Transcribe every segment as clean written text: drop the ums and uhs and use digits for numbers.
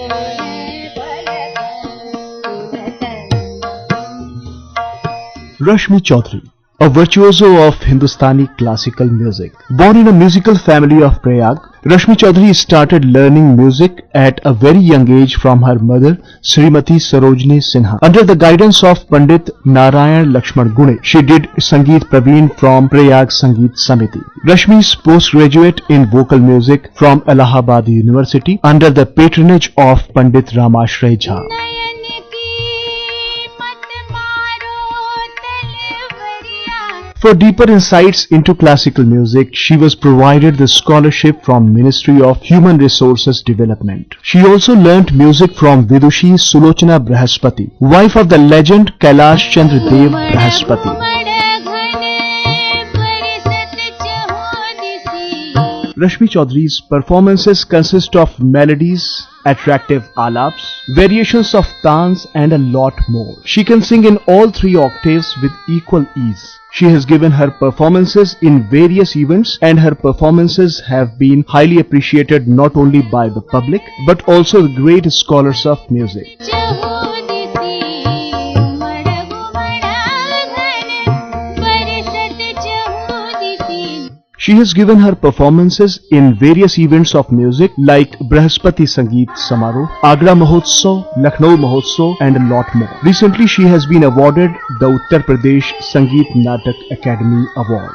Rashmi Chaudhary, a virtuoso of Hindustani classical music. Born in a musical family of Prayag, Rashmi Chaudhary started learning music at a very young age from her mother, Srimati Sarojini Sinha. Under the guidance of Pandit Narayan Lakshman Gune, she did Sangeet Praveen from Prayag Sangeet Samiti. Rashmi is postgraduate in vocal music from Allahabad University under the patronage of Pandit Ramashray Jha. For deeper insights into classical music, she was provided the scholarship from Ministry of Human Resources Development. She also learnt music from Vidushi Sulochana Brahaspati, wife of the legend Kailash Chandra Dev Brahaspati. Rashmi Chaudhary's performances consist of melodies, attractive alaps, variations of tans and a lot more. She can sing in all three octaves with equal ease. She has given her performances in various events and her performances have been highly appreciated not only by the public but also the great scholars of music. She has given her performances in various events of music like Brahaspati Sangeet Samaroh, Agra Mahotsav, Lucknow Mahotsav and a lot more. Recently she has been awarded the Uttar Pradesh Sangeet Natak Academy Award.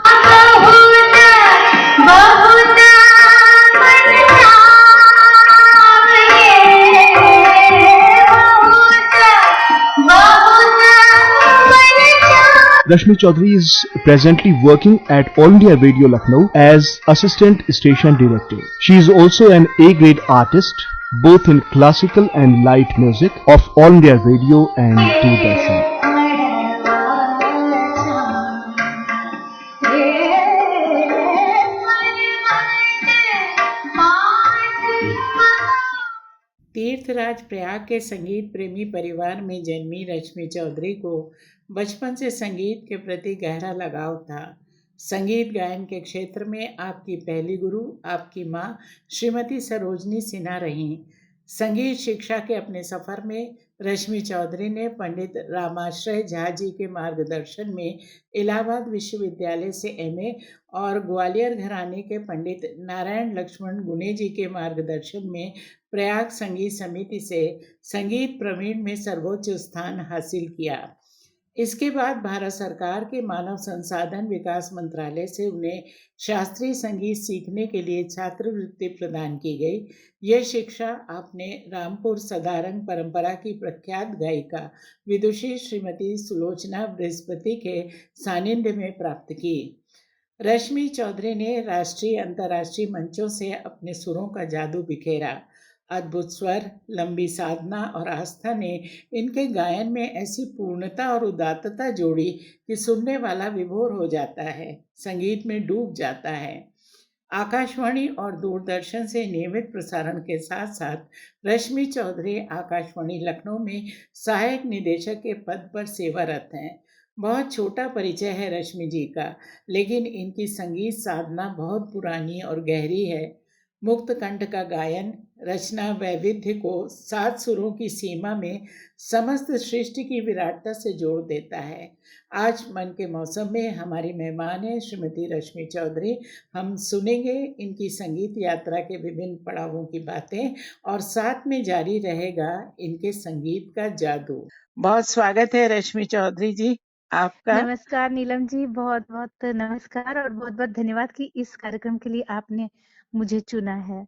Rashmi Chaudhary is presently working at All India Radio Lucknow as Assistant Station Director. She is also an A-grade artist both in classical and light music of All India Radio and Doordarshan. तीर्थराज प्रयाग के संगीत प्रेमी परिवार में जन्मी रश्मि चौधरी को बचपन से संगीत के प्रति गहरा लगाव था। संगीत गायन के क्षेत्र में आपकी पहली गुरु आपकी मां श्रीमती सरोजनी सिन्हा रहीं। संगीत शिक्षा के अपने सफर में रश्मि चौधरी ने पंडित रामाश्रय झा जी के मार्गदर्शन में इलाहाबाद विश्वविद्यालय से एमए और ग्वालियर घराने के पंडित नारायण लक्ष्मण गुने जी के मार्गदर्शन में प्रयाग संगीत समिति से संगीत प्रवीण में सर्वोच्च स्थान हासिल किया। इसके बाद भारत सरकार के मानव संसाधन विकास मंत्रालय से उन्हें शास्त्रीय संगीत सीखने के लिए छात्रवृत्ति प्रदान की गई। यह शिक्षा आपने रामपुर सदारंग परंपरा की प्रख्यात गायिका विदुषी श्रीमती सुलोचना बृहस्पति के सानिध्य में प्राप्त की। रश्मि चौधरी ने राष्ट्रीय अंतर्राष्ट्रीय मंचों से अपने सुरों का जादू बिखेरा। अद्भुत स्वर, लंबी साधना और आस्था ने इनके गायन में ऐसी पूर्णता और उदात्तता जोड़ी कि सुनने वाला विभोर हो जाता है, संगीत में डूब जाता है। आकाशवाणी और दूरदर्शन से नियमित प्रसारण के साथ साथ रश्मि चौधरी आकाशवाणी लखनऊ में सहायक निदेशक के पद पर सेवारत हैं। बहुत छोटा परिचय है रश्मि जी का, लेकिन इनकी संगीत साधना बहुत पुरानी और गहरी है। मुक्त कंठ का गायन रचना वैविध्य को 7 सुरों की सीमा में समस्त सृष्टि की विराटता से जोड़ देता है। आज मन के मौसम में हमारी मेहमान है श्रीमती रश्मि चौधरी। हम सुनेंगे इनकी संगीत यात्रा के विभिन्न पड़ावों की बातें और साथ में जारी रहेगा इनके संगीत का जादू। बहुत स्वागत है रश्मि चौधरी जी आपका। नमस्कार नीलम जी, बहुत बहुत नमस्कार और बहुत बहुत धन्यवाद कि इस कार्यक्रम के लिए आपने मुझे चुना है।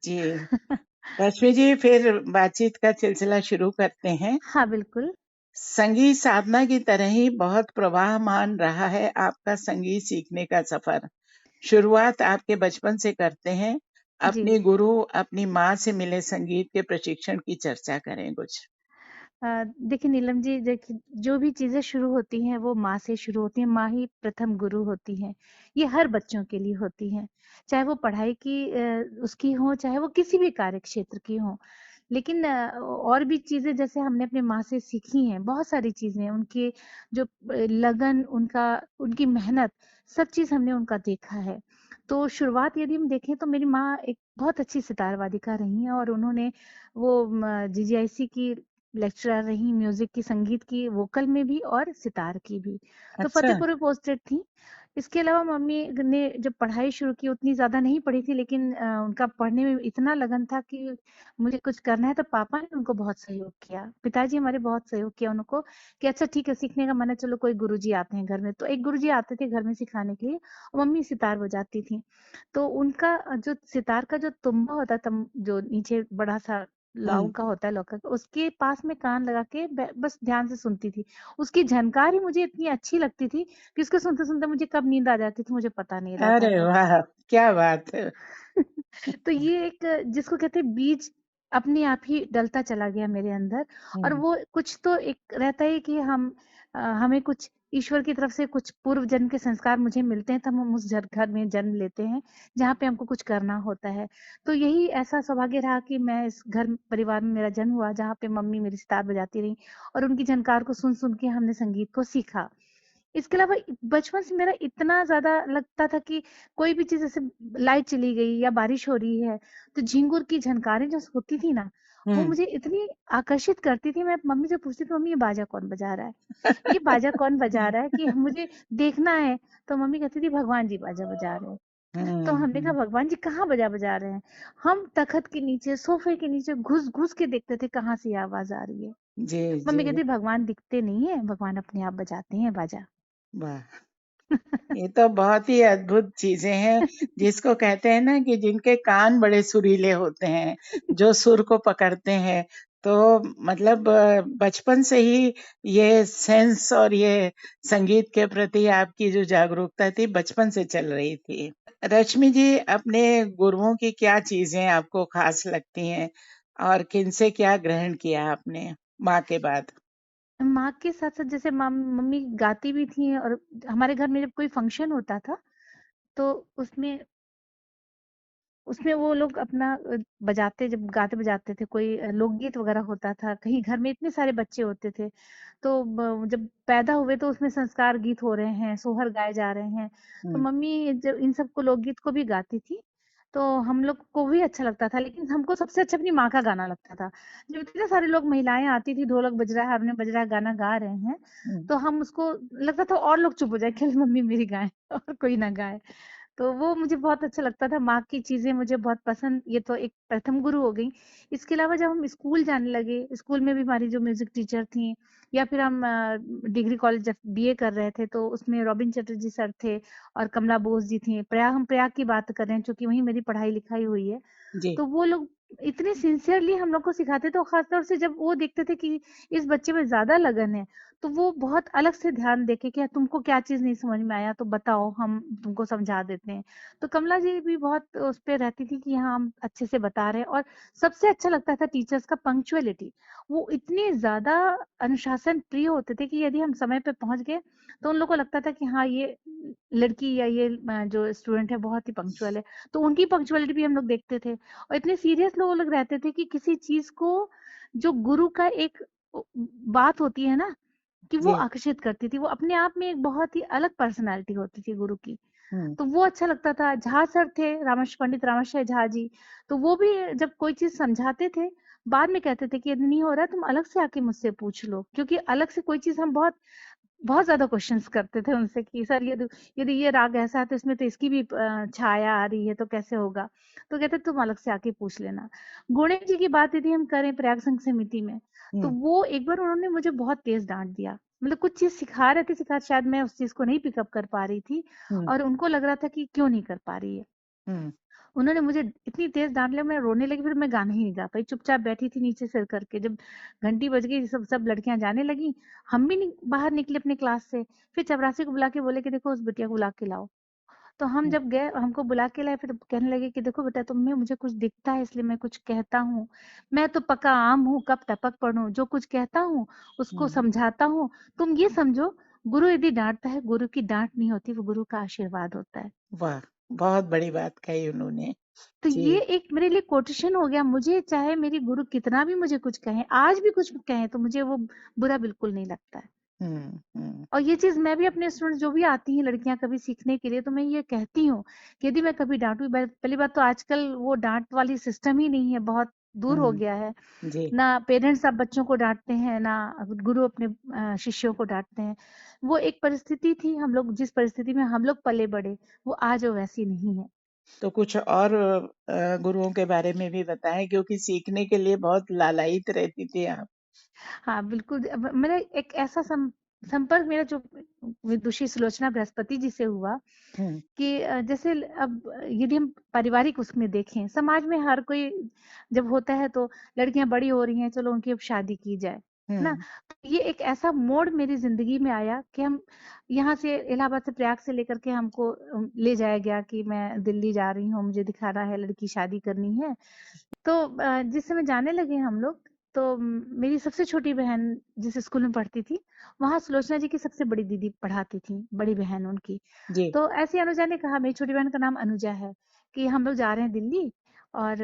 जी रश्मि जी, फिर बातचीत का सिलसिला शुरू करते हैं। हाँ बिल्कुल। संगीत साधना की तरह ही बहुत प्रवाहमान रहा है आपका संगीत सीखने का सफर। शुरुआत आपके बचपन से करते हैं। अपनी गुरु, अपनी माँ से मिले संगीत के प्रशिक्षण की चर्चा करें कुछ। देखिए नीलम जी, देखिए जो भी चीजें शुरू होती हैं वो माँ से शुरू होती हैं। माँ ही प्रथम गुरु होती हैं। ये हर बच्चों के लिए होती हैं, चाहे वो पढ़ाई की उसकी हो, चाहे वो किसी भी कार्य क्षेत्र की हो। लेकिन और भी चीजें जैसे हमने अपने माँ से सीखी हैं, बहुत सारी चीजें, उनकी जो लगन, उनकी मेहनत, सब चीज हमने उनका देखा है। तो शुरुआत यदि हम देखें तो मेरी माँ एक बहुत अच्छी सितार वादिका रही हैं और उन्होंने वो जीजीआईसी की लेक्चरर रही, म्यूजिक की, संगीत की, वोकल में भी और सितार की भी। तो अच्छा। फतेहपुर में पोस्टेड थी। इसके अलावा मम्मी ने जब पढ़ाई शुरू की उतनी ज़्यादा नहीं पढ़ी थी, लेकिन उनका पढ़ने में इतना लगन था कि मुझे कुछ करना है, तो पापा ने उनको बहुत सहयोग किया। पिताजी हमारे बहुत सहयोग किया उनको कि अच्छा ठीक है, सीखने का मन है, चलो कोई गुरुजी आते हैं घर में। तो एक गुरुजी आते थे घर में सिखाने के लिए और मम्मी सितार बजाती थी। तो उनका जो सितार का जो तुम्बा होता था, जो नीचे बड़ा-सा लाऊ हम्म। का होता है, लौका का, उसके पास में कान लगा के बस ध्यान से सुनती थी। उसकी झनकार ही मुझे इतनी अच्छी लगती थी कि उसको सुनते-सुनते मुझे कब नींद आ जाती थी मुझे पता नहीं रहता अरे था। वाह, क्या बात है। तो ये एक जिसको कहते हैं बीज अपने आप ही डलता चला गया मेरे अंदर। और हम्म। वो कुछ तो एक रहता है कि हमें कुछ ईश्वर की तरफ से कुछ पूर्व जन्म के संस्कार मुझे मिलते हैं, तब हम उस घर में जन्म लेते हैं जहाँ पे हमको कुछ करना होता है। तो यही ऐसा सौभाग्य रहा कि मैं इस घर परिवार में मेरा जन्म हुआ जहाँ पे मम्मी मेरी सितार बजाती रही और उनकी झनकार को सुन सुन के हमने संगीत को सीखा। इसके अलावा बचपन से मेरा इतना ज़्यादा लगता था कि कोई भी चीज़ जैसे लाइट चली गई या बारिश हो रही है, तो झिंगुर की झनकारें जो होती थी ना, वो हम्म। मुझे इतनी आकर्षित करती थी। मैं मम्मी से पूछती थी, "मम्मी ये बाजा कौन बजा रहा है? ये बाजा कौन बजा रहा है कि मुझे देखना है।" तो मम्मी कहती थी, "भगवान जी बाजा बजा रहे हैं।" तो हमने कहा, हम्म। "भगवान जी कहाँ बाजा बजा रहे हैं?" हम तख्त के नीचे, सोफे के नीचे घुस-घुस के देखते थे कहाँ से ये आवाज़ आ रही है। जी जी। मम्मी कहती, "भगवान दिखते नहीं है, भगवान अपने आप बजाते हैं बाजा।" वाह, ये तो बहुत ही अद्भुत चीजें हैं, जिसको कहते हैं ना कि जिनके कान बड़े सुरीले होते हैं, जो सुर को पकड़ते हैं। तो मतलब बचपन से ही ये सेंस और ये संगीत के प्रति आपकी जो जागरूकता थी बचपन से चल रही थी। रश्मि जी, अपने गुरुओं की क्या चीजें आपको खास लगती हैं और किनसे क्या ग्रहण किया आपने माँ के बाद? माँ के साथ-साथ जैसे मम्मी गाती भी थी और हमारे घर में जब कोई फंक्शन होता था, तो उसमें उसमें वो लोग अपना बजाते जब गाते बजाते थे, कोई लोकगीत वगैरह होता था, कहीं घर में इतने सारे बच्चे होते थे, तो जब पैदा हुए तो उसमें संस्कार गीत हो रहे हैं, सोहर गाए जा रहे हैं, तो हम्म। मम्मी जब इन सबको लोकगीत को भी गाती थी, तो हम लोग को भी अच्छा लगता था, लेकिन हमको सबसे अच्छा अपनी माँ का गाना लगता था। जब इतने सारे लोग महिलाएँ आती थी, ढोलक बज रहा है, हारमोनियम बज रहा है, गाना गा रहे हैं, हम्म। तो हम उसको लगता था और लोग चुप हो जाए, केवल मम्मी मेरी गाएँ और कोई ना गाए। तो वो मुझे बहुत अच्छा लगता था, माँ की चीज़ें मुझे बहुत पसंद, ये तो एक प्रथम गुरु हो गई। इसके अलावा जब हम स्कूल जाने लगे, स्कूल में भी हमारी जो म्यूज़िक टीचर थीं या फिर हम डिग्री कॉलेज जब बीए कर रहे थे, तो उसमें रॉबिन चटर्जी सर थे और कमला बोस जी थीं। हम प्रयाग की बात कर रहे हैं, चूँकि वहीं मेरी पढ़ाई-लिखाई हुई है। जी। तो वो लोग इतने सिंसियरली हम लोग को सिखाते थे और ख़ास तौर से जब वो देखते थे कि इस बच्चे में ज़्यादा लगन है, तो वो बहुत अलग से ध्यान देके कि तुमको क्या चीज़ नहीं समझ में आया तो बताओ, हम तुमको समझा देते हैं। तो कमला जी भी बहुत उस पे रहती थी कि हाँ, हम अच्छे से बता रहे हैं। और सबसे अच्छा लगता था टीचर्स का पंक्चुअलिटी। वो इतने ज़्यादा अनुशासन प्रिय होते थे कि यदि हम समय पे पहुँच गए, तो उन लोगों को लगता था कि हाँ, ये लड़की या ये जो स्टूडेंट है बहुत ही पंक्चुअल है। तो उनकी पंक्चुअलिटी भी हम लोग देखते थे। और इतने सीरियस लोग रहते थे कि किसी चीज़ को जो गुरु का एक बात होती है ना, कि वो जी। आकर्षित करती थी। वो अपने आप में एक बहुत ही अलग पर्सनैलिटी होती थी गुरु की। हम्म। तो वो अच्छा लगता था। झा सर थे, पंडित रामाशय झा जी, तो वो भी जब कोई चीज़ समझाते थे, बाद में कहते थे कि यदि नहीं हो रहा है तुम अलग से आके मुझसे पूछ लो। क्योंकि अलग से कोई चीज़ हम बहुत बहुत ज़्यादा क्वेश्चन्स करते थे उनसे कि सर यदि यदि ये राग ऐसा है तो इसमें तो इसकी भी छाया आ रही है तो कैसे होगा? तो कहते तुम अलग से आके पूछ लेना। गुणेश जी की बात यदि हम करें प्रयाग संघ समिति में, तो हम्म। वो एक बार उन्होंने मुझे बहुत तेज़ डाँट दिया। मतलब कुछ चीज़ सिखा रहे थे, शायद मैं उस चीज़ को नहीं पिकअप कर पा रही थी हम्म। और उनको लग रहा था कि क्यों नहीं कर पा रही है। हम्म। उन्होंने मुझे इतनी तेज़ डाँट लिया, मैं रोने लगी, फिर मैं गाना ही नहीं गा पाई, चुपचाप बैठी थी नीचे सिर करके। जब घंटी बज गई, सब सब लड़कियाँ जाने लगीं, हम भी बाहर निकले अपने क्लास से। फिर चपरासी को बुला के बोले कि देखो उस बिटिया को बुला के लाओ। तो हम हम्म। जब गए, हमको बुला के लाए, फिर कहने लगे कि देखो बेटा, तुम में मुझे कुछ दिखता है इसलिए मैं कुछ कहता हूँ। मैं तो पका आम हूँ, कब टपक पड़ूँ, जो कुछ कहता हूँ उसको हम्म। समझाता हूँ। तुम ये समझो, गुरु यदि डाँटता है, गुरु की डाँट नहीं होती, वो गुरु का आशीर्वाद होता है। वाह, बहुत बड़ी बात कही उन्होंने। तो जी। ये एक मेरे लिए कोटेशन हो गया। मुझे चाहे मेरी गुरु कितना भी मुझे कुछ कहें, आज भी कुछ कहें, तो मुझे वो बुरा बिल्कुल नहीं लगता है। हम्म। और ये चीज़ मैं भी अपने स्टूडेंट जो भी आती हैं लड़कियाँ कभी सीखने के लिए, तो मैं ये कहती हूँ कि यदि मैं कभी डाँटूँ, पहली बात तो आजकल वो डाँट वाली सिस्टम ही नहीं है, बहुत दूर हो गया है। जी। ना पेरेंट्स अब बच्चों को डाँटते हैं, ना गुरु अपने शिष्यों को डाँटते हैं। वो एक परिस्थिति थी, हम लोग जिस परिस्थिति में हम लोग पले-बड़े, वो आज वो वैसी नहीं है। तो कुछ और गुरुओं के बारे में भी बताएं, क्योंकि सीखने के लिए बहुत लालायित रहती थी आप। हाँ, बिल्कुल। अब मेरा एक ऐसा संपर्क मेरा जो विदुषी सुलोचना बृहस्पति जी से हुआ हम्म कि जैसे अब यदि हम पारिवारिक उसमें देखें, समाज में हर कोई जब होता है तो लड़कियां बड़ी हो रही हैं, चलो उनकी अब शादी की जाए, है ना? हम्म तो ये एक ऐसा मोड़ मेरी जिंदगी में आया कि हम यहाँ से इलाहाबाद से प्रयाग से लेकर के हमको ले जाया गया कि मैं दिल्ली जा रही हूँ, मुझे दिखाना है, लड़की शादी करनी है। तो जिस समय जाने लगे हम लोग, तो मेरी सबसे छोटी बहन जिस स्कूल में पढ़ती थी, वहाँ सुलोचना जी की सबसे बड़ी दीदी पढ़ाती थी, बड़ी बहन उनकी। जी। तो ऐसे ही अनुजा ने कहा, मेरी छोटी बहन का नाम अनुजा है, कि हम लोग जा रहे हैं दिल्ली और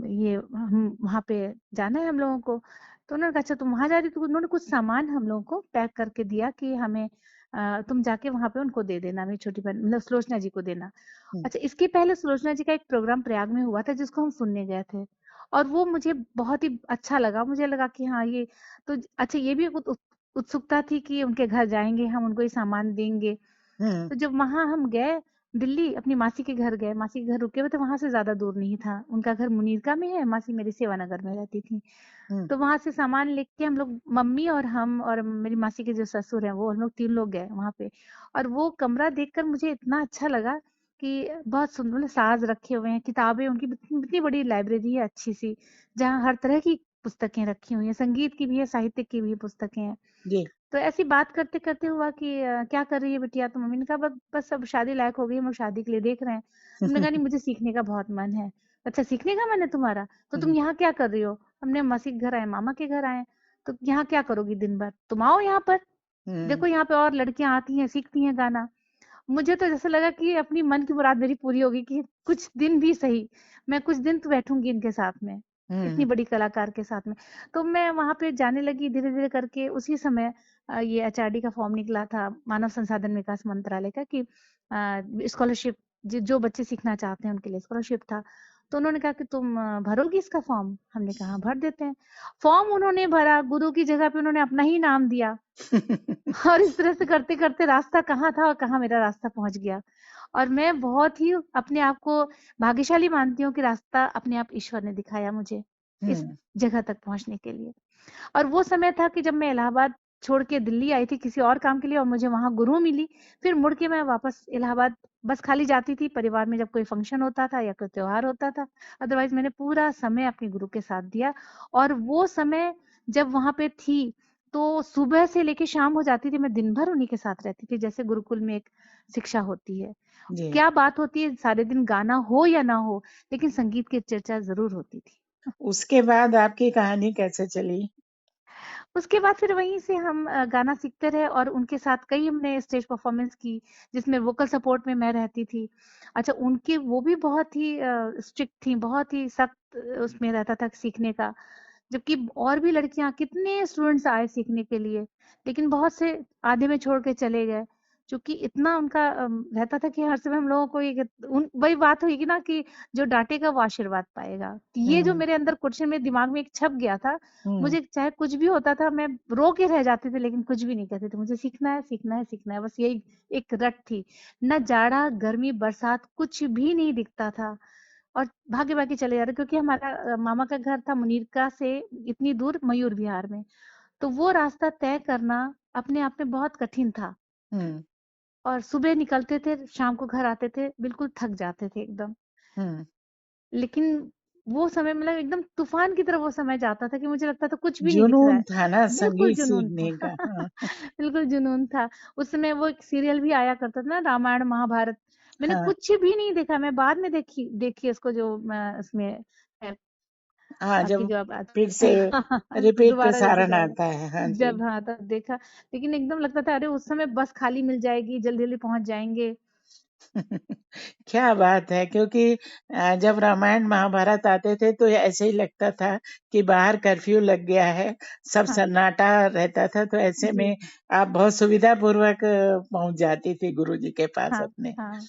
ये हम वहाँ पे जाना है हम लोगों को। तो उन्होंने कहा अच्छा तुम वहाँ जा रही हो? तो उन्होंने कुछ सामान हम लोगों को पैक करके दिया कि हमें तुम जाके वहाँ पे उनको दे देना, मेरी छोटी बहन मतलब सुलोचना जी को देना। हम्म अच्छा, इसके पहले सुलोचना जी का एक प्रोग्राम प्रयाग में हुआ था जिसको हम सुनने गए थे, और वो मुझे बहुत ही अच्छा लगा। मुझे लगा कि हाँ ये तो अच्छा, ये भी उत्सुकता थी कि उनके घर जाएंगे, हम उनको ये सामान देंगे। हम्म तो जब वहां हम गए दिल्ली, अपनी मासी के घर गए, मासी के घर रुके हुए, तो वहां से ज्यादा दूर नहीं था, उनका घर मुनीरका में है, मासी मेरी सेवानगर में रहती थी। हम्म तो वहां से सामान लेके हम लोग, मम्मी और हम और मेरी मासी के जो ससुर हैं, वो हम लोग 3 लोग गए वहां पे। और वो कमरा देखकर मुझे इतना अच्छा लगा कि बहुत सुंदर, मतलब साज रखे हुए हैं, किताबें उनकी इतनी इतनी बड़ी लाइब्रेरी है अच्छी सी, जहाँ हर तरह की पुस्तकें रखी हुई हैं, संगीत की भी है, साहित्य की भी पुस्तकें हैं। जी। तो ऐसी बात करते करते हुआ कि क्या कर रही है बिटिया? तो मम्मी ने कहा बस बस अब शादी लायक हो गई, हम लोग शादी के लिए देख रहे हैं। हमने कहा नहीं, मुझे सीखने का बहुत मन है। अच्छा, सीखने का मन है तुम्हारा? तो तुम हम्म यहाँ क्या कर रही हो? हमने मासी के घर आए, मामा के घर आए। तो यहाँ क्या करोगी दिन भर? तुम आओ यहाँ पर, हम्म देखो यहाँ पे और लड़कियां आती हैं, सीखती हैं गाना। मुझे तो जैसे लगा कि अपनी मन की मुराद मेरी पूरी होगी, कि कुछ दिन भी सही, मैं कुछ दिन तो बैठूंगी इनके साथ में, इतनी हम्म बड़ी कलाकार के साथ में। तो मैं वहां पे जाने लगी धीरे धीरे करके। उसी समय ये एचआरडी का फॉर्म निकला था, मानव संसाधन विकास मंत्रालय का, कि स्कॉलरशिप, जो बच्चे सीखना चाहते हैं उनके लिए स्कॉलरशिप था। तो उन्होंने कहा कि तुम भरोगी इसका फॉर्म? हमने कहा "हाँ, भर देते हैं"। फॉर्म उन्होंने भरा, गुरु की जगह पे उन्होंने अपना ही नाम दिया, और इस तरह से करते करते रास्ता कहाँ था और कहाँ मेरा रास्ता पहुंच गया। और मैं बहुत ही अपने आप को भाग्यशाली मानती हूँ कि रास्ता अपने आप ईश्वर ने दिखाया मुझे इस हम्म जगह तक पहुंचने के लिए। और वो समय था कि जब मैं इलाहाबाद छोड़ के दिल्ली आई थी किसी और काम के लिए, और मुझे वहां गुरु मिली। फिर मुड़ के मैं वापस इलाहाबाद बस खाली जाती थी परिवार में, जब कोई फंक्शन होता था या कोई त्योहार होता था। अदरवाइज मैंने पूरा समय अपने गुरु के साथ दिया। और वो समय जब वहां पे थी, तो सुबह से लेके शाम हो जाती थी, मैं दिन भर उन्हीं के साथ रहती थी, जैसे गुरुकुल में एक शिक्षा होती है। जी। क्या बात होती है, सारे दिन गाना हो या ना हो, लेकिन संगीत की चर्चा जरूर होती थी। उसके बाद आपकी कहानी कैसे चली? उसके बाद फिर वहीं से हम गाना सीखते रहे, और उनके साथ कई हमने स्टेज परफॉर्मेंस की, जिसमें वोकल सपोर्ट में मैं रहती थी। अच्छा, उनके वो भी बहुत ही स्ट्रिक्ट थी, बहुत ही सख्त उसमें रहता था सीखने का। जबकि और भी लड़कियां, कितने स्टूडेंट्स आए सीखने के लिए, लेकिन बहुत से आधे में छोड़ के चले गए, क्योंकि इतना उनका रहता था कि हर समय हम लोगों को ये वही बात हुई ना कि जो डांटेगा वो आशीर्वाद पाएगा। कि ये जो हम्म मेरे अंदर क्वेश्चन मेरे दिमाग में एक छप गया था, हम्म मुझे चाहे कुछ भी होता था, मैं रो के रह जाती थी, लेकिन कुछ भी नहीं कहती थी, मुझे सीखना है, सीखना है, सीखना है, बस यही एक रट थी। न जाड़ा गर्मी बरसात कुछ भी नहीं दिखता था, और भागे भागे चले जा रहे, क्योंकि हमारा मामा का घर था मुनीरका से इतनी दूर मयूर विहार में। तो वो रास्ता तय करना अपने आप में बहुत कठिन था। हम्म और सुबह निकलते थे, शाम को घर आते थे, बिल्कुल थक जाते थे एकदम। हम्म लेकिन वो समय मतलब एकदम तूफान की तरह वो समय जाता था कि मुझे लगता था कुछ भी नहीं दिख रहा जुनून है। था ना बिल्कुल संगीत जुनून सीखने था। का। हाँ बिल्कुल जुनून था। उस समय वो एक सीरियल भी आया करता था ना, रामायण महाभारत। मैंने हाँ कुछ भी नहीं देखा, मैं बाद में देखी देखी उसको, जो उसमें है, हाँ, आपकी जब जो आप फिर से रिपीट दोबारा जब प्रसारण आया, आता है। हाँ जी। जब हाँ तब देखा। लेकिन एकदम लगता था अरे उस समय बस खाली मिल जाएगी, जल्दी जल्दी पहुंच जाएंगे। क्या बात है! क्योंकि जब रामायण महाभारत आते थे तो ऐसे ही लगता था कि बाहर कर्फ्यू लग गया है, सब हाँ, सन्नाटा रहता था, तो ऐसे जी, में आप बहुत सुविधापूर्वक पहुँच जाती थी गुरुजी के पास हाँ, अपने। हाँ,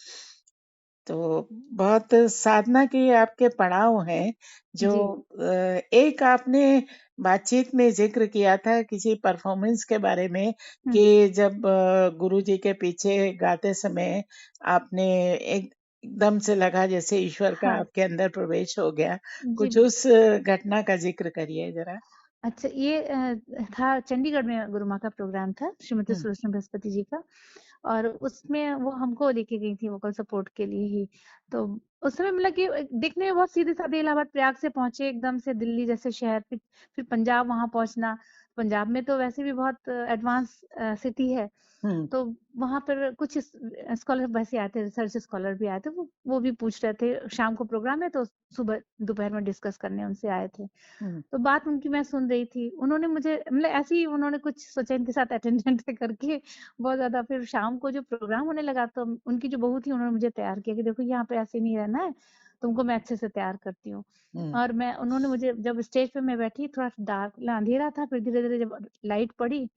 तो बहुत साधना के आपके पड़ाव हैं जो जी, एक आपने बातचीत में जिक्र किया था किसी परफॉर्मेंस के बारे में हुँ, कि जब गुरुजी के पीछे गाते समय आपने एकदम से लगा जैसे ईश्वर का हाँ, आपके अंदर प्रवेश हो गया। जी। कुछ उस घटना का जिक्र करिए जरा। अच्छा ये था चंडीगढ़ में गुरु माँ का प्रोग्राम था, श्रीमती हम्म सुलोचना बृहस्पति जी का और उसमें वो हमको लेके गई थी वोकल सपोर्ट के लिए ही। तो उस समय मतलब कि देखने में बहुत सीधे-साधे इलाहाबाद प्रयाग से पहुँचे एकदम से दिल्ली जैसे शहर फिर पंजाब वहाँ पहुँचना। पंजाब में तो वैसे भी बहुत एडवांस सिटी है। हम्म तो वहाँ पर कुछ स्कॉलर वैसे आए थे, रिसर्च स्कॉलर भी आए थे, वो भी पूछ रहे थे, शाम को प्रोग्राम है तो सुबह दोपहर में डिस्कस करने उनसे आए थे। हम्म तो बात उनकी मैं सुन रही थी, उन्होंने मुझे मतलब ऐसे ही उन्होंने कुछ सोचा इनके साथ अटेंडेंट करके बहुत ज़्यादा फिर शाम को जो प्रोग्राम होने लगा तो उनकी जो बहू थी उन्होंने मुझे तैयार किया कि देखो यहाँ पे ऐसे नहीं रहना है, तुमको मैं अच्छे से तैयार करती हूँ। हम्म और मैं उन्होंने मुझे जब स्टेज पे मैं बैठी थोड़ा डार्क अंधेरा था फिर धीरे-धीरे जब लाइट पड़ी,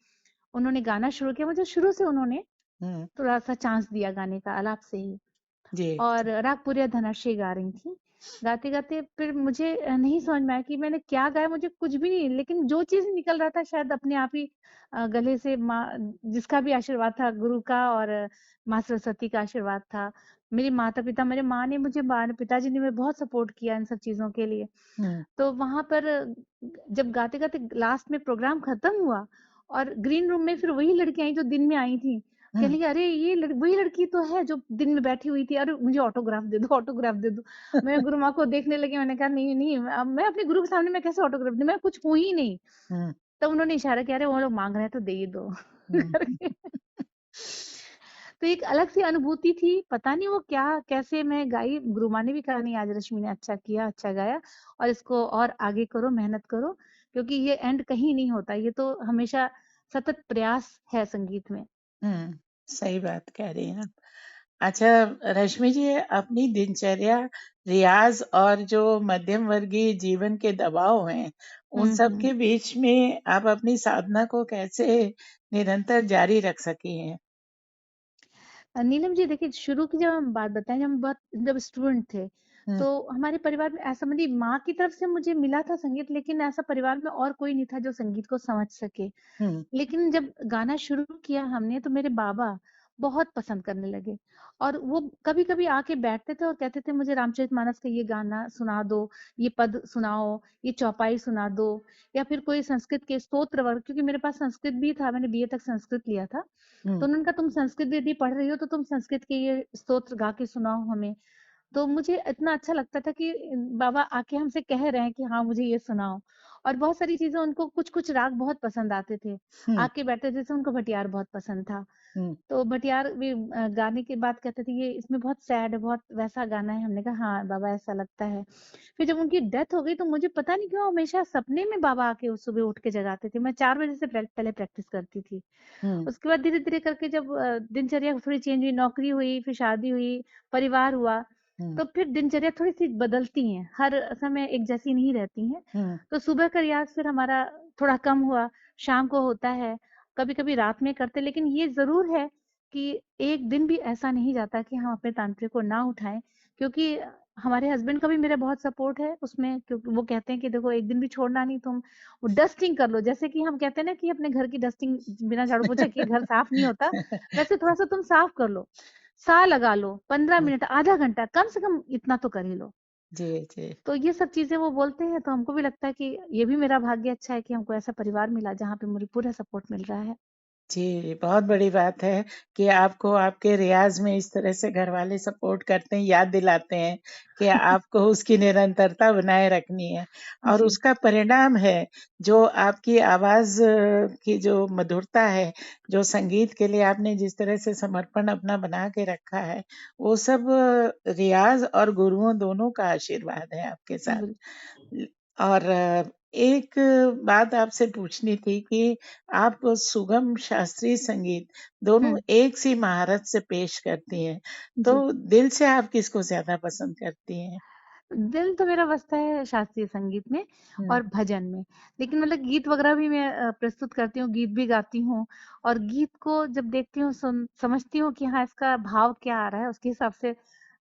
उन्होंने गाना शुरू किया। मुझे शुरू से उन्होंने हम्म थोड़ा-सा चांस दिया गाने का आलाप से ही जी और राग पूरिया धनश्री गा रही थी। गाते-गाते फिर मुझे नहीं समझ में आया कि मैंने क्या गाया मुझे कुछ भी नहीं लेकिन जो चीज़ निकल रहा था शायद अपने आप ही गले से माँ जिसका भी आशीर्वाद था गुरु का और माँ सरस्वती का आशीर्वाद था। मेरे माता-पिता मेरे माँ ने मुझे पिताजी ने मुझे बहुत सपोर्ट किया इन सब चीज़ों के लिए। हम्म तो वहाँ पर जब गाते-गाते लास्ट में प्रोग्राम खत्म हुआ और ग्रीन रूम में फिर वही लड़कियाँ आई जो दिन में आई थी। कहने हम्म लगी, "अरे! ये वही लड़की तो है जो दिन में बैठी हुई थी। अरे! मुझे ऑटोग्राफ दे दो, ऑटोग्राफ दे दो।" मैं गुरु माँ को देखने लगी, मैंने कहा, "नहीं, नहीं, अब मैं अपने गुरु के सामने मैं कैसे ऑटोग्राफ दूँ? मैं कुछ हूँ ही नहीं।" हम्म तब उन्होंने इशारा किया, "अरे! वो लोग माँग रहे हैं तो दे ही दो।" हम्म करके। तो एक अलग सी अनुभूति थी, पता नहीं वो क्या कैसे मैं गाई, गुरु माँ ने भी कहा नहीं आज रश्मि ने अच्छा किया, अच्छा गाया और इसको और आगे करो, मेहनत करो क्योंकि ये एंड कहीं नहीं होता, ये तो हमेशा सतत प्रयास है संगीत में। सही बात कह रही हैं आप। अच्छा रश्मि जी अपनी दिनचर्या रियाज और जो मध्यम वर्गीय जीवन के दबाव हैं उन सब हुँ। के बीच में आप अपनी साधना को कैसे निरंतर जारी रख सकी हैं। नीलम जी देखिए शुरू की जब हम बात बताएं जब स्टूडेंट थे हम्म तो हमारे परिवार में ऐसा मतलब माँ की तरफ से मुझे मिला था संगीत लेकिन ऐसा परिवार में और कोई नहीं था जो संगीत को समझ सके हम्म लेकिन जब गाना शुरू किया हमने तो मेरे बाबा बहुत पसंद करने लगे और वो कभी-कभी आके बैठते थे और कहते थे मुझे रामचरितमानस का ये गाना सुना दो, ये पद सुनाओ, ये चौपाई सुना दो या फिर कोई संस्कृत के स्तोत्र वर्ग क्योंकि मेरे पास संस्कृत भी था, मैंने बीए तक संस्कृत लिया था। तो हम्म उन्होंने कहा तुम संस्कृत यदि पढ़ रही हो तो तुम संस्कृत के ये स्तोत्र गा के सुनाओ हमें। तो मुझे इतना अच्छा लगता था कि बाबा आके हमसे कह रहे हैं कि हाँ मुझे ये सुनाओ और बहुत सारी चीजें उनको कुछ कुछ राग बहुत पसंद आते थे हम्म आके बैठते थे जैसे उनको भटियार बहुत पसंद था हम्म तो भटियार भी गाने के बाद कहते थे ये इसमें बहुत सैड है बहुत वैसा गाना है हमने कहा हाँ बाबा ऐसा लगता है फिर जब उनकी डेथ हो गई तो मुझे पता नहीं क्यों हमेशा सपने में बाबा आके उस सुबह उठ के जगाते थे मैं 4 बजे से पहले प्रैक्टिस करती थी हम्म उसके बाद धीरे-धीरे करके जब दिनचर्या थोड़ी चेंज हुई, नौकरी हुई, फिर शादी हुई, परिवार हुआ, हम्म तो फिर दिनचर्या थोड़ी-सी बदलती हैं, हर समय एक जैसी नहीं रहती हैं। हम्म तो सुबह का रियाज़ फिर हमारा थोड़ा कम हुआ, शाम को होता है, कभी-कभी रात में करते लेकिन ये ज़रूर है कि एक दिन भी ऐसा नहीं जाता कि हम अपने तानपुरे को ना उठाएँ, क्योंकि हमारे हस्बैंड का भी मेरा बहुत सपोर्ट है उसमें क्योंकि वो कहते हैं कि देखो एक दिन भी छोड़ना नहीं तुम वो डस्टिंग कर लो जैसे कि हम कहते हैं ना कि अपने घर की डस्टिंग बिना झाड़ू पोछा किए घर साफ नहीं होता वैसे थोड़ा सा तुम साफ कर लो सा लगा लो 15 मिनट आधा घंटा कम से कम इतना तो कर ही लो जी जी तो ये सब चीजें वो बोलते हैं तो हमको भी लगता है कि ये भी मेरा भाग्य अच्छा है कि हमको ऐसा परिवार मिला जहाँ पे मुझे पूरा सपोर्ट मिल रहा है जी, बहुत बड़ी बात है कि आपको आपके रियाज़ में इस तरह से घरवाले सपोर्ट करते हैं, याद दिलाते हैं कि आपको उसकी निरंतरता बनाए रखनी है और जी उसका परिणाम है जो आपकी आवाज़ की जो मधुरता है, जो संगीत के लिए आपने जिस तरह से समर्पण अपना बना के रखा है, वो सब रियाज़ और गुरुओं दोनों का आशीर्वाद है आपके साथ। बिल्कुल और एक बात आपसे पूछनी थी कि आप सुगम शास्त्रीय संगीत दोनों हुँ, एक सी महारत से पेश करती हैं, जी। तो दिल से आप किसको ज़्यादा पसंद करती हैं? दिल तो मेरा बसता है शास्त्रीय संगीत में हुँ, और भजन में। लेकिन मतलब गीत वगैरह भी मैं प्रस्तुत करती हूँ, गीत भी गाती हूँ और गीत को जब देखती हूँ समझती हूँ कि हाँ, इसका भाव क्या आ रहा है, उसके हिसाब से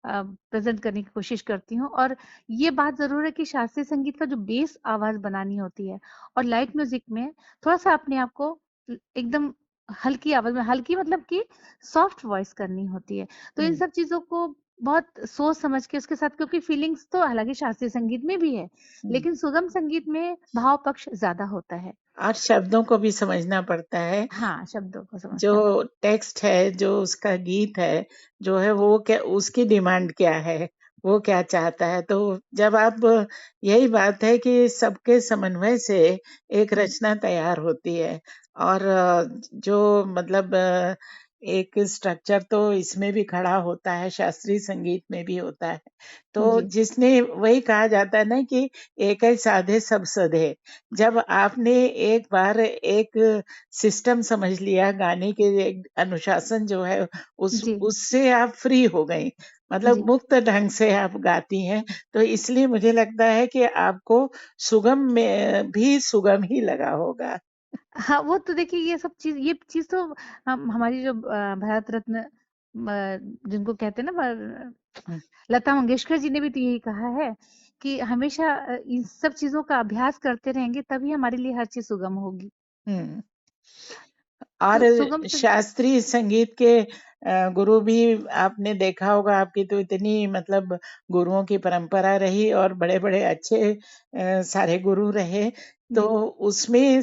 प्रेज़ेंट करने की कोशिश करती हूँ और ये बात ज़रूर है कि शास्त्रीय संगीत का जो बेस आवाज़ बनानी होती है और लाइट म्यूज़िक में थोड़ा-सा अपने आप को एकदम हल्की आवाज़ में हल्की मतलब कि सॉफ्ट वॉइस करनी होती है। तो इन हुँ, सब चीज़ों को बहुत सोच समझ के उसके साथ क्योंकि फीलिंग्स तो हालाँकि शास्त्रीय संगीत में भी है, हुँ। लेकिन सुगम संगीत में भाव पक्ष ज़्यादा होता है। और शब्दों को भी समझना पड़ता है। हाँ, शब्दों को जो समझना पड़ता टेक्स्ट है, जो उसका गीत है, जो है वो क्या उसकी डिमांड क्या है, वो क्या चाहता है। तो जब आप यही बात है कि सबके समन्वय से एक हुँ, रचना तैयार होती है और जो मतलब एक स्ट्रक्चर तो इसमें भी खड़ा होता है, शास्त्रीय संगीत में भी होता है। तो जी, जिसने वही कहा जाता है ना कि "एकै साधे सब सधे"। जब आपने एक बार एक सिस्टम समझ लिया गाने के एक अनुशासन जो है जी, उससे आप फ्री हो गई मतलब जी। मुक्त ढंग से आप गाती हैं तो इसलिए मुझे लगता है कि आपको सुगम में भी सुगम ही लगा होगा। हाँ, वो तो देखिए ये चीज़ तो हम हमारी जो भारत रत्न जिनको कहते हैं ना हम्म, लता मंगेशकर जी ने भी तो यही कहा है कि हमेशा इन सब चीज़ों का अभ्यास करते रहेंगे तभी हमारे लिए हर चीज़ सुगम होगी। हम्म। और तो सुगम से शास्त्रीय संगीत के गुरु भी आपने देखा होगा आपकी तो इतनी मतलब गुरुओं की परंपरा रही और बड़े-बड़े अच्छे सारे गुरु रहे तो जी, उसमें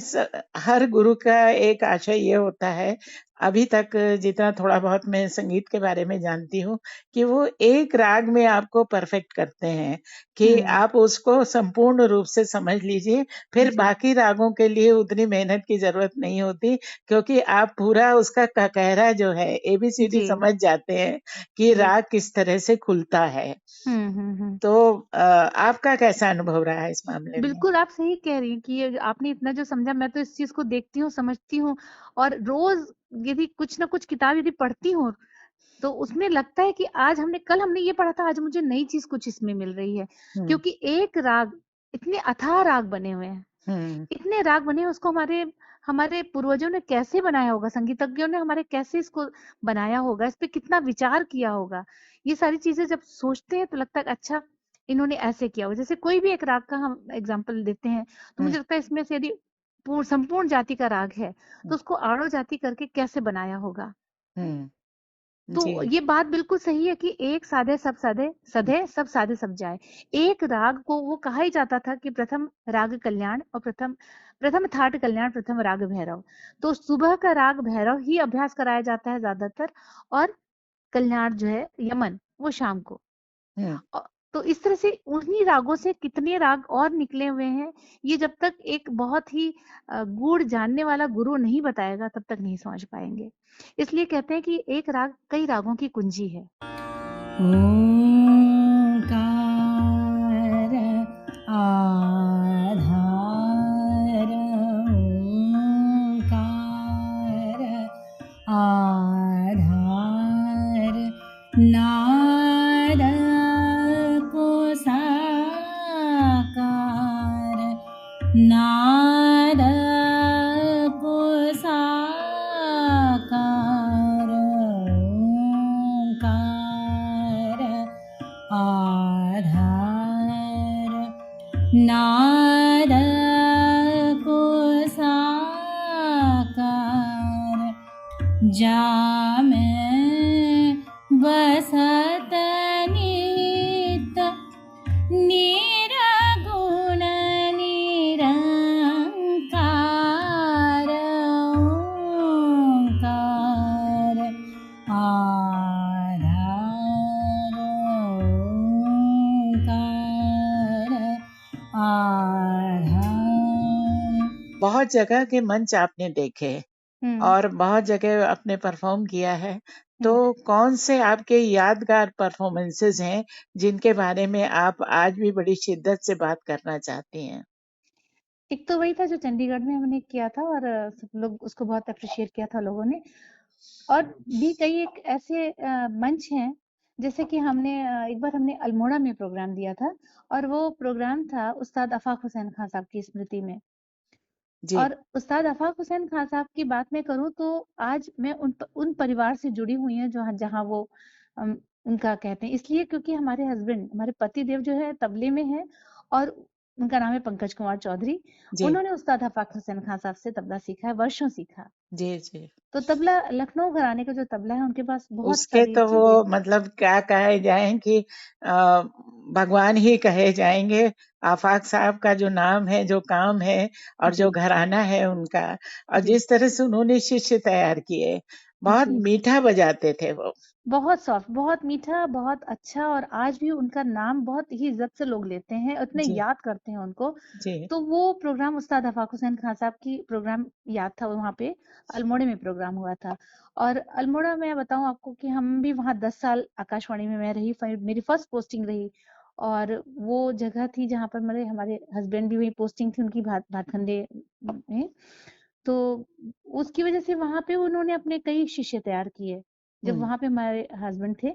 हर गुरु का एक आशय ये होता है अभी तक जितना थोड़ा बहुत मैं संगीत के बारे में जानती हूँ कि वो एक राग में आपको परफेक्ट करते हैं कि हुँ, आप उसको संपूर्ण रूप से समझ लीजिए फिर जी, बाकी रागों के लिए उतनी मेहनत की जरूरत नहीं होती क्योंकि आप पूरा उसका ककहरा जो है एबीसीडी जी, समझ जाते हैं कि जी। राग किस तरह से खुलता है। हुँ, हुँ, हुँ। तो आपका कैसा अनुभव रहा है इस मामले में? बिल्कुल, आप सही कह रही हैं कि ये आपने इतना जो समझा मैं तो इस चीज़ को देखती हूँ, समझती हूँ और रोज़ यदि कुछ न कुछ किताब यदि पढ़ती हूँ, तो उसमें लगता है कि आज हमने कल हमने ये पढ़ा था, आज मुझे नई चीज़ कुछ इसमें मिल रही है। हुँ, क्योंकि एक राग इतने अथाह राग बने हुए हैं। हुँ, इतने राग बने हैं उसको हमारे हमारे पूर्वजों ने कैसे बनाया होगा, संगीतज्ञों ने हमारे कैसे इसको बनाया होगा, इस पे कितना विचार किया होगा। ये सारी चीज़ें जब सोचते हैं तो लगता है अच्छा इन्होंने ऐसे किया होगा। जैसे कोई भी एक राग का हम एग्ज़ाम्पल देते हैं, तो हुँ, मुझे लगता है इसमें से यदि संपूर्ण जाति का राग है, तो हुँ, उसको आड़ो जाति करके कैसे बनाया होगा। हुँ, तो जी, ये बात बिल्कुल सही है कि एक साधे सब साधे हुँ, सधे सब साधे सब जाए। एक राग को वो कहा ही जाता था कि प्रथम राग कल्याण और प्रथम प्रथम थाट कल्याण प्रथम राग भैरव। तो सुबह का राग भैरव ही अभ्यास कराया जाता है ज्यादातर और कल्याण जो है यमन वो शाम को। हुँ, अ, तो इस तरह से उन्हीं रागों से कितने राग और निकले हुए हैं ये जब तक एक बहुत ही गूढ़ जानने वाला गुरु नहीं बताएगा तब तक नहीं समझ पाएंगे। इसलिए कहते हैं कि एक राग कई रागों की कुंजी है। ओंकार आधार ओंकार आधार नाद को साकार नाद को साकार ओंकार आधार नाद को साकार जामें बसत नित निरगुण निरंकार ओंकार आधार ओंकार आधार बहुत जगह के मंच आपने देखे हुँ, और बहुत जगह आपने परफॉर्म किया है, तो हुँ। कौन से आपके यादगार परफॉर्मेंसेज़ हैं, जिनके बारे में आप आज भी बड़ी शिद्दत से बात करना चाहती हैं? एक तो वही था जो चंडीगढ़ में हमने किया था और सब लोग उसको बहुत अप्रिशिएट किया था लोगों ने। और भी कई एक ऐसे मंच हैं, जैसे कि हमने एक बार हमने अल्मोड़ा में प्रोग्राम दिया था और वो प्रोग्राम था उस्ताद आफ़ाक हुसैन खां साहब की स्मृति में। जी। और उस्ताद आफ़ाक हुसैन खां साहब की बात मैं करूँ तो आज मैं उन परिवार से जुड़ी हुई हूँ जहाँ जहाँ वो उनका कहते हैं, इसलिए क्योंकि हमारे हस्बैंड, हमारे पति देव जो है तबले में हैं और उनका नाम है पंकज कुमार चौधरी। जी। उन्होंने उस्ताद आफ़ाक हुसैन खां साहब से तबला सीखा है, वर्षों सीखा। जी। जी। तो तबला लखनऊ घराने का जो तबला है उनके पास बहुत उसके सारी तो वो चीज़ें। मतलब क्या कहे जाए कि भगवान ही कहे जाएंगे। आफाक साहब का जो नाम है, जो काम है और जो जी, घराना है उनका, और जी, जिस तरह से उन्होंने शिष्य तैयार किए, बहुत जी। मीठा बजाते थे वो। बहुत सॉफ्ट, बहुत मीठा, बहुत अच्छा और आज भी उनका नाम बहुत ही इज़्ज़त से लोग लेते हैं, इतने जी। याद करते हैं उनको। जी। तो वो प्रोग्राम उस्ताद आफ़ाक हुसैन खां साहब की प्रोग्राम याद था वहाँ पे, अल्मोड़े में प्रोग्राम हुआ था। और अल्मोड़ा मैं बताऊँ आपको कि हम भी वहाँ 10 साल आकाशवाणी में मैं रही, मेरी फर्स्ट पोस्टिंग रही और वो जगह थी जहाँ पर मेरे हमारे हस्बैंड भी वही पोस्टिंग थी उनकी भातखंडे में। तो उसकी वजह से वहाँ पे उन्होंने अपने कई शिष्य तैयार किए। जब हम्म। वहाँ पे हमारे हस्बैंड थे,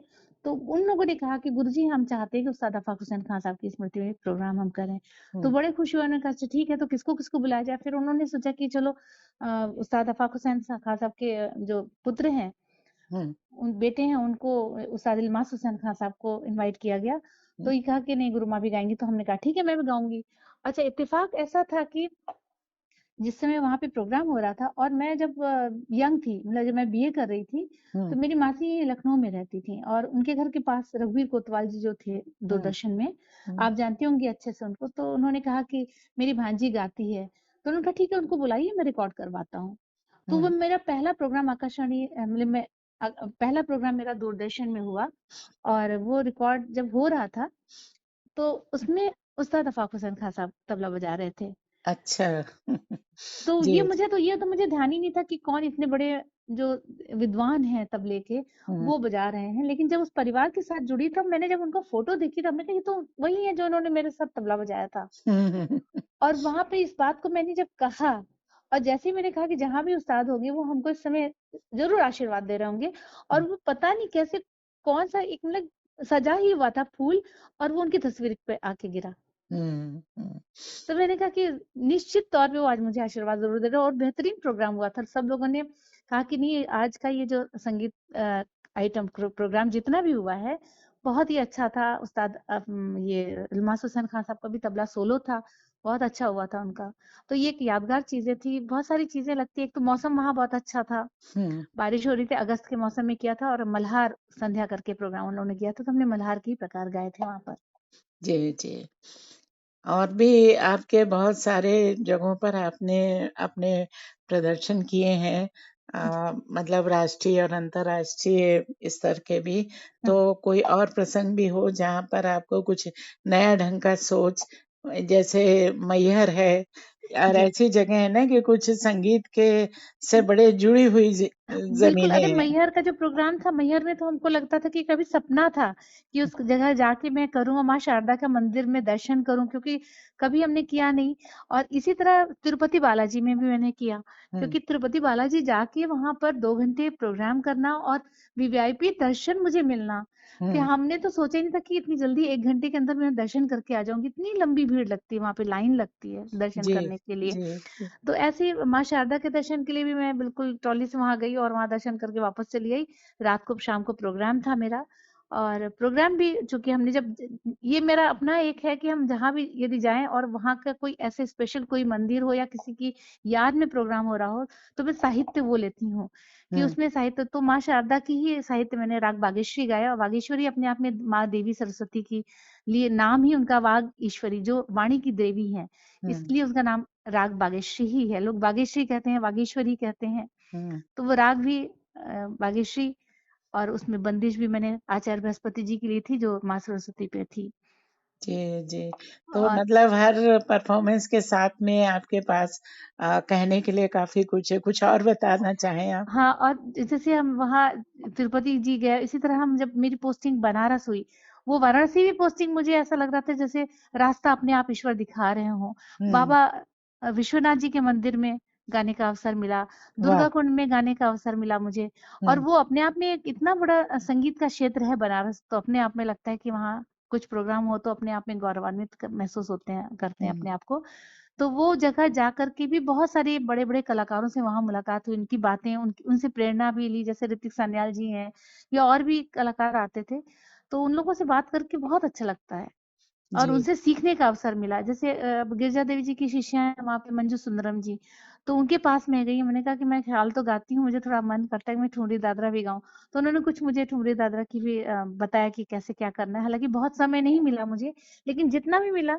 तो उन लोगों ने कहा कि गुरुजी हम चाहते हैं कि उस्ताद आफ़ाक हुसैन खां साहब की स्मृति में प्रोग्राम हम करें। तो हम्म। बड़े खुश हुए, उन्होंने कहा अच्छा ठीक है, तो किसको-किसको बुलाया जाए? फिर उन्होंने सोचा कि चलो उस्ताद आफ़ाक हुसैन खां साहब के जो पुत्र हैं, हम्म। उन बेटे हैं, उनको उस्ताद इल्मास हुसैन खां साहब को इनवाइट किया गया। तो हम्म। ये कहा कि नहीं गुरु माँ भी गाएँगी, तो हमने कहा ठीक है मैं भी गाऊँगी। अच्छा इत्तेफ़ाक ऐसा था कि जिस समय वहाँ पे प्रोग्राम हो रहा था और मैं जब यंग थी, मतलब जब मैं बीए कर रही थी, तो हम्म। मेरी मासी लखनऊ में रहती थी और उनके घर के पास रघुवीर कोतवाल जी जो थे हम्म। दूरदर्शन में, हम्म। आप जानती होंगी अच्छे से उनको, तो उन्होंने कहा कि मेरी भांजी गाती है। तो उन्होंने कहा ठीक है उनको बुलाइए, मैं रिकॉर्ड करवाता हूँ। तो वो हम्म। मेरा पहला प्रोग्राम आकाशवाणी मतलब पहला प्रोग्राम मेरा दूरदर्शन में हुआ और वो रिकॉर्ड जब हो रहा था, तो उसमें उस्ताद आफ़ाक हुसैन खां साहब तबला बजा रहे थे। अच्छा। तो जी। ये तो मुझे ध्यान ही नहीं था कि कौन इतने बड़े जो विद्वान हैं तबले के, हम्म। वो बजा रहे हैं। लेकिन जब उस परिवार के साथ जुड़ी तब मैंने जब उनका फ़ोटो देखी तब मैंने कहा ये तो वही है जो उन्होंने मेरे साथ तबला बजाया था। हम्म। और वहाँ पे इस बात को मैंने जब कहा और जैसे ही मैंने कहा कि जहाँ भी उस्ताद होंगे वो हमको इस समय ज़रूर आशीर्वाद दे रहे होंगे और वो पता नहीं कैसे कौन-सा एक मतलब सजा ही हुआ था फूल और वो उनकी तस्वीर पे आके गिरा। हम्म। हम्म। तो मैंने कहा कि निश्चित तौर पे वो आज मुझे आशीर्वाद ज़रूर देगा और बेहतरीन प्रोग्राम हुआ था। सब लोगों ने कहा कि नहीं आज का ये जो संगीत आइटम प्रोग्राम जितना भी हुआ है, बहुत ही अच्छा था। उस्ताद ये इल्मास हुसैन खान साहब का भी तबला सोलो था, बहुत अच्छा हुआ था उनका। तो ये एक यादगार चीज़ें थी, बहुत सारी चीज़ें लगती हैं। एक तो मौसम वहाँ बहुत अच्छा था, हम्म। बारिश हो रही थी, अगस्त के मौसम में किया था और मल्हार संध्या करके प्रोग्राम उन्होंने किया था, तो हमने मल्हार के ही प्रकार गाए थे वहाँ पर। जी। जी। और भी आपके बहुत सारे जगहों पर आपने अपने प्रदर्शन किए हैं, मतलब राष्ट्रीय और अंतर्राष्ट्रीय स्तर के भी। तो कोई और प्रसंग भी हो जहाँ पर आपको कुछ नया ढंग का सोच, जैसे मैहर है और जी। ऐसी जगह है ना कि कुछ संगीत के से बड़े जुड़ी हुई बिल्कुल, जमीनें अरे हैं। मैहर का जो प्रोग्राम था, मैहर में तो हमको लगता था कि कभी सपना था कि उस जगह जाके मैं करूँ और माँ शारदा का मंदिर में दर्शन करूँ क्योंकि कभी हमने किया नहीं। और इसी तरह तिरुपति बालाजी में भी मैंने किया, हम्म। क्योंकि तिरुपति बालाजी जाके वहाँ पर 2 घंटे प्रोग्राम करना और वीवीआईपी दर्शन मुझे मिलना, कि हम्म। हमने तो सोचा ही नहीं था कि इतनी जल्दी 1 घंटे के अंदर मैं दर्शन करके आ जाऊँगी। इतनी लंबी भीड़ लगती है, वहाँ पे लाइन लगती है दर्शन जी। करने के लिए। जी। जी। तो ऐसे ही माँ शारदा के दर्शन के लिए भी मैं बिल्कुल ट्रॉली से वहाँ गई और वहाँ दर्शन करके वापस चली आई। रात को शाम को प्रोग्राम था मेरा और प्रोग्राम भी चूँकि हमने जब ये मेरा अपना एक है कि हम जहाँ भी यदि जाएँ और वहाँ का कोई ऐसे स्पेशल कोई मंदिर हो या किसी की याद में प्रोग्राम हो रहा हो, तो मैं साहित्य वो लेती हूँ कि हम्म। उसमें साहित्य तो माँ शारदा की ही साहित्य मैंने राग बागेश्वरी गाया और बागेश्वरी अपने आप में माँ देवी सरस्वती की लिए नाम ही उनका वाग ईश्वरी जो वाणी की देवी हैं, हम्म। इसलिए उसका नाम राग बागेश्री ही है। लोग बागेश्री कहते हैं, बागेश्वरी कहते हैं। हम्म। तो वो राग भी बागेश्री और उसमें बंदिश भी मैंने आचार्य बृहस्पति जी की ली थी जो माँ सरस्वती पे थी। जी। जी। तो और मतलब हर परफॉर्मेंस के साथ में आपके पास कहने के लिए काफी कुछ है। कुछ और बताना चाहें आप? हाँ, और जैसे हम वहाँ तिरुपति जी गए, इसी तरह हम जब मेरी पोस्टिंग बनारस हुई, वो वाराणसी भी पोस्टिंग मुझे ऐसा लग रहा था जैसे रास्ता अपने आप ईश्वर दिखा रहे हों। हम्म। बाबा विश्वनाथ जी के मंदिर में गाने का अवसर मिला, वाह। दुर्गा कुंड में गाने का अवसर मिला मुझे। और वो अपने आप में एक इतना बड़ा संगीत का क्षेत्र है बनारस, तो अपने आप में लगता है कि वहाँ कुछ प्रोग्राम हो तो अपने आप में गौरवान्वित महसूस होते हैं, करते हैं अपने आप को। तो वो जगह जा कर के भी बहुत सारे बड़े-बड़े कलाकारों से वहाँ मुलाकात हुई, उनकी बातें उनसे प्रेरणा भी ली, जैसे ऋतिक सान्याल जी हैं या और भी कलाकार आते थे। तो उन लोगों से बात करके बहुत अच्छा लगता है और जी। उनसे सीखने का अवसर मिला। जैसे गिरिजा देवी जी की शिष्या हैं वहाँ पे मंजू सुंदरम जी, तो उनके पास मैं गई, मैंने कहा कि मैं ख्याल तो गाती हूँ, मुझे थोड़ा मन करता है कि मैं ठुमरी दादरा भी गाऊँ। तो उन्होंने कुछ मुझे ठुमरी दादरा की भी बताया कि कैसे क्या करना है। हालाँकि बहुत समय नहीं मिला मुझे, लेकिन जितना भी मिला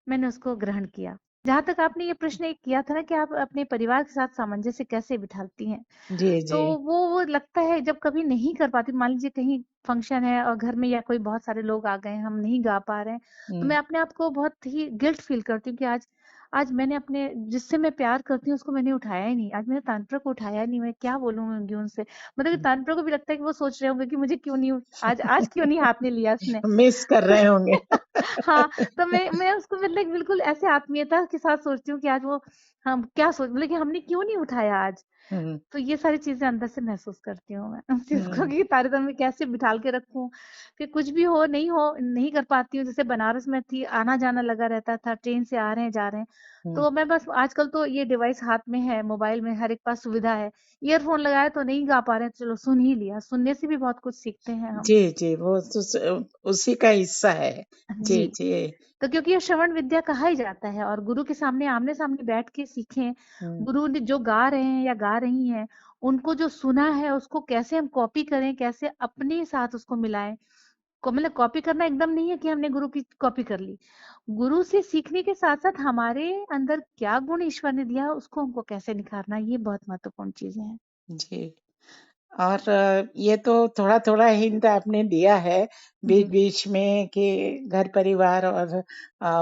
मैंने उसको ग्रहण किया। जहाँ तक आपने ये प्रश्न एक किया था ना कि आप अपने परिवार के साथ सामंजस्य कैसे बिठाती हैं? जी। तो जी। वो लगता है जब कभी नहीं कर पाती, मान लीजिए कहीं फंक्शन है और घर में या कोई बहुत सारे लोग आ गए, हम नहीं गा पा रहे हैं, तो हम्म। मैं अपने आप को बहुत ही गिल्ट फील करती हूँ कि आज आज मैंने अपने जिससे मैं प्यार करती हूँ उसको मैंने उठाया ही नहीं, आज मैंने तानपुरा को उठाया ही नहीं, मैं क्या बोलूँगी उनसे। मतलब कि तानपुरा को भी लगता है कि वो सोच रहे होंगे कि मुझे क्यों नहीं आज आज क्यों नहीं हाथ में लिया उसने। मिस कर रहे होंगे। हाँ, तो मैं उसको मतलब बिल्कुल ऐसे आत्मीयता के साथ सोचती हूँ कि आज वो हम क्या सोच मतलब कि हमने क्यों नहीं उठाया आज। हम्म। तो ये सारी चीज़ें अंदर से महसूस करती हूँ मैं उस चीज़ को हम्म। कि तारतम्य में कैसे बिठाल के रखूँ, कि कुछ भी हो, नहीं कर पाती हूँ। जैसे बनारस में थी, आना-जाना लगा रहता था, ट्रेन से आ रहे हैं, जा रहे हैं। हम्म। तो मैं बस आजकल तो ये डिवाइस हाथ में है, मोबाइल में हर एक पास सुविधा है। ईयरफ़ोन लगाया तो नहीं गा पा रहे हैं, चलो सुन ही लिया। सुनने से भी बहुत कुछ सीखते हैं हम। जी। जी, वो तो उसी का हिस्सा है। जी। जी। जी। तो क्योंकि ये श्रवण विद्या कहा ही जाता है और गुरु के सामने आमने-सामने बैठ के सीखें। हम्म। गुरु ने जो गा रहे हैं या गा रही हैं, उनको जो सुना है उसको कैसे हम कॉपी करें, कैसे अपने साथ उसको मिलाएँ। को मतलब कॉपी करना एकदम नहीं है कि हमने गुरु की कॉपी कर ली। गुरु से सीखने के साथ-साथ हमारे अंदर क्या गुण ईश्वर ने दिया है उसको हमको कैसे निखारना, ये बहुत महत्वपूर्ण चीज़ें हैं। जी। और ये तो थोड़ा-थोड़ा हिंट आपने दिया है जी। बीच-बीच में कि घर परिवार और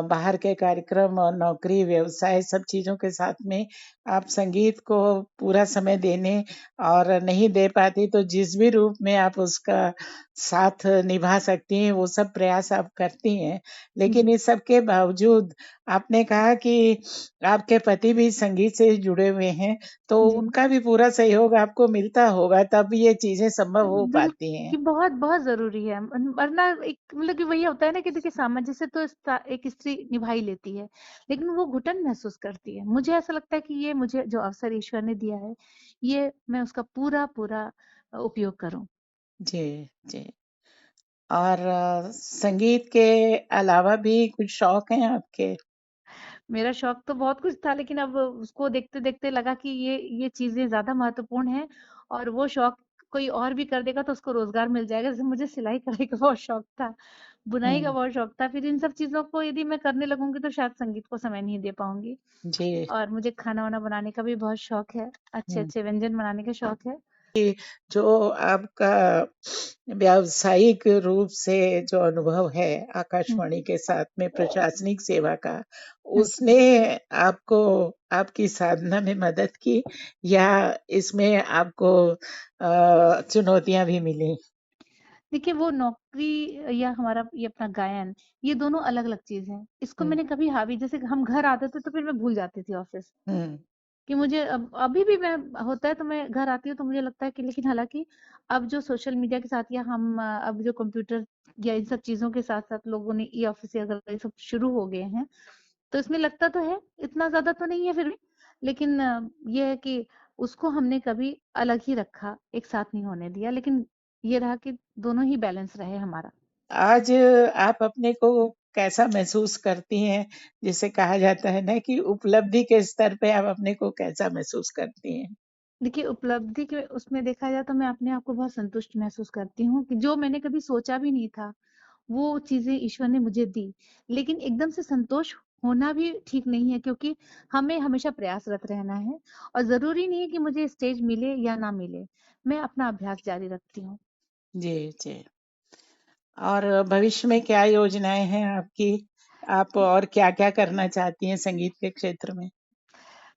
बाहर के कार्यक्रम और नौकरी, व्यवसाय सब चीज़ों के साथ में आप संगीत को पूरा समय देने और नहीं दे पाती तो जिस भी रूप में आप उसका साथ निभा सकती हैं, वो सब प्रयास आप करती हैं। लेकिन जी। इस सब के बावजूद आपने कहा कि आपके पति भी संगीत से जुड़े हुए हैं, तो जी। उनका भी पूरा सहयोग आपको मिलता होगा तब ये चीजें संभव हो पाती हैं। कि बहुत बहुत ज़रूरी है। वरना एक मतलब कि वही होता है ना कि देखिए सामंजस्य तो एक स्त्री निभा ही लेती है, लेकिन वो घुटन महसूस करती है। मुझे ऐसा लगता है कि ये मुझे जो अवसर ईश्वर ने दिया है, ये मैं उसका पूरा-पूरा उपयोग करूँ। जी। जी। और संगीत के अलावा भी कुछ शौक हैं आपके? मेरा शौक तो बहुत कुछ था लेकिन अब उसको देखते-देखते लगा कि ये चीज़ें ज़्यादा महत्वपूर्ण हैं और वो शौक कोई और भी कर देगा तो उसको रोज़गार मिल जाएगा। जैसे मुझे सिलाई-कढ़ाई का बहुत शौक था, बुनाई का हम्म। बहुत शौक था। फिर इन सब चीज़ों को यदि मैं करने लगूँगी तो शायद संगीत को समय नहीं दे पाऊँगी। जी। और मुझे खाना-वाना बनाने का भी बहुत शौक है, हम्म। अच्छे-अच्छे व्यंजन बनाने का शौक है। जो आपका व्यावसायिक रूप से जो अनुभव है हुँ, आकाशवाणी के साथ में प्रशासनिक सेवा का, हुँ। उसने आपको आपकी साधना में मदद की या इसमें आपको चुनौतियां भी मिली? देखिए वो नौकरी या हमारा ये अपना गायन, ये दोनों अलग-अलग चीज़ हैं। इसको हम्म। मैंने कभी हावी जैसे हम घर आते थे तो फिर मैं भूल जाती थी ऑफ़िस। हम्म। कि मुझे अब अभी भी मैं होता है तो मैं घर आती हूँ तो मुझे लगता है कि लेकिन हालाँकि अब जो सोशल मीडिया के साथ या हम अब जो कंप्यूटर या इन सब चीज़ों के साथ-साथ लोगों ने ई-ऑफ़िस या अगर ये सब शुरू हो गए हैं, तो इसमें लगता तो है, इतना ज़्यादा तो नहीं है फिर भी, लेकिन ये है कि उसको हमने कभी अलग ही रखा, एक साथ नहीं होने दिया, लेकिन ये रहा कि दोनों ही बैलेंस रहे हमारा। आज आप अपने को कैसा महसूस करती हैं? जिसे कहा जाता है ना कि उपलब्धि के स्तर पे आप अपने को कैसा महसूस करती हैं? देखिए, उपलब्धि के उसमें देखा जाए तो मैं अपने आप को बहुत संतुष्ट महसूस करती हूँ कि जो मैंने कभी सोचा भी नहीं था, वो चीज़ें ईश्वर ने मुझे दी। लेकिन एकदम से संतोष होना भी ठीक नहीं है क्योंकि हमें हमेशा प्रयासरत रहना है और ज़रूरी नहीं है कि मुझे स्टेज मिले या ना मिले। मैं अपना अभ्यास जारी रखती हूँ। जी। जी। और भविष्य में क्या योजनाएं हैं आपकी? आप और क्या-क्या करना चाहती हैं संगीत के क्षेत्र में?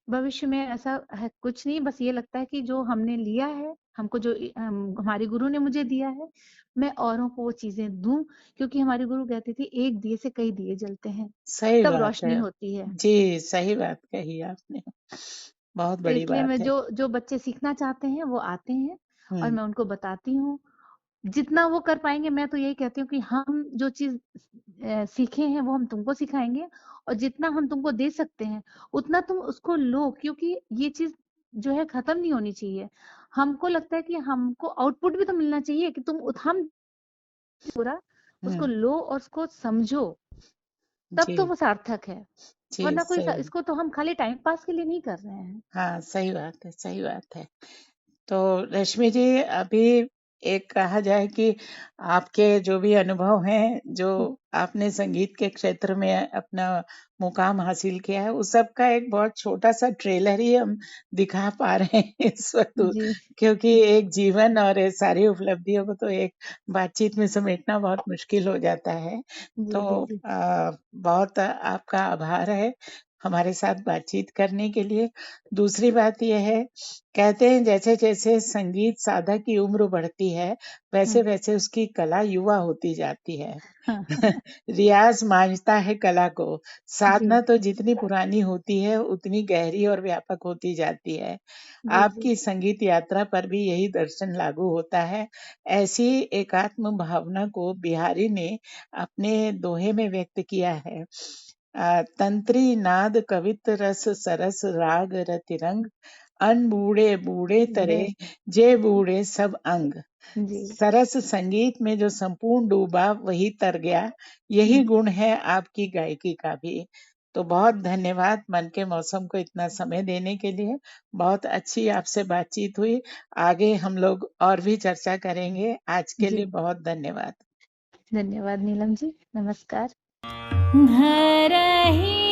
भविष्य में ऐसा है कुछ नहीं, बस ये लगता है कि जो हमने लिया है, हमको जो हमारे गुरु ने मुझे दिया है, मैं औरों को वो चीज़ें दूँ, क्योंकि हमारे गुरु कहते थे एक दिए से कई दिए जलते हैं, सही तब बात रोशनी है। होती है। जी, सही बात कही आपने। बहुत तो बड़ी इसलिए मैं बात है। जो बच्चे सीखना चाहते हैं वो आते हैं और हुँ, मैं उनको बताती हूँ। जितना वो कर पाएँगे, मैं तो यही कहती हूँ कि हम जो चीज़ सीखे हैं वो हम तुमको सिखाएँगे, और जितना हम तुमको दे सकते हैं, उतना तुम उसको लो, क्योंकि ये चीज़ जो है खत्म नहीं होनी चाहिए। हमको लगता है कि हमको आउटपुट भी तो मिलना चाहिए कि तुम हम पूरा उसको हुँ, लो और उसको समझो, तब तो जी, वो सार्थक है। जी, वरना कोई सही। इसको तो हम खाली टाइम पास के लिए नहीं कर रहे हैं। हाँ, सही बात है, सही बात है। तो रश्मि जी, अभी एक कहा जाए कि आपके जो भी अनुभव हैं, जो आपने संगीत के क्षेत्र में अपना मुकाम हासिल किया है, उस सब का एक बहुत छोटा-सा ट्रेलर ही हम दिखा पा रहे हैं इस वक़्त, जी, क्योंकि एक जीवन और ये सारी उपलब्धियों को तो एक बातचीत में समेटना बहुत मुश्किल हो जाता है। जी, तो जी, जी, बहुत आपका आभार है हमारे साथ बातचीत करने के लिए। दूसरी बात ये है, कहते हैं जैसे-जैसे संगीत साधक की उम्र बढ़ती है, हुँ, वैसे-वैसे उसकी कला युवा होती जाती है। हाँ, रियाज़ माँझता है कला को, जी, साधना तो जितनी पुरानी होती है, उतनी गहरी और व्यापक होती जाती है। जी, जी, आपकी संगीत यात्रा पर भी यही दर्शन लागू होता है। ऐसी एकात्म भावना को बिहारी ने अपने दोहे में व्यक्त किया है। तंत्री नाद कवित रस सरस राग रतिरंग, अन बूढ़े बूढ़े बूढ़े, तरे, जे बूढ़े सब अंग। जी, सरस संगीत में जो संपूर्ण डूबा वही तर गया, यही हुँ, गुण है आपकी गायकी का भी। तो बहुत धन्यवाद मन के मौसम को इतना समय देने के लिए। बहुत अच्छी आपसे बातचीत हुई। आगे हम लोग और भी चर्चा करेंगे। आज के लिए जी, बहुत धन्यवाद। धन्यवाद नीलम जी, नमस्कार। घर ही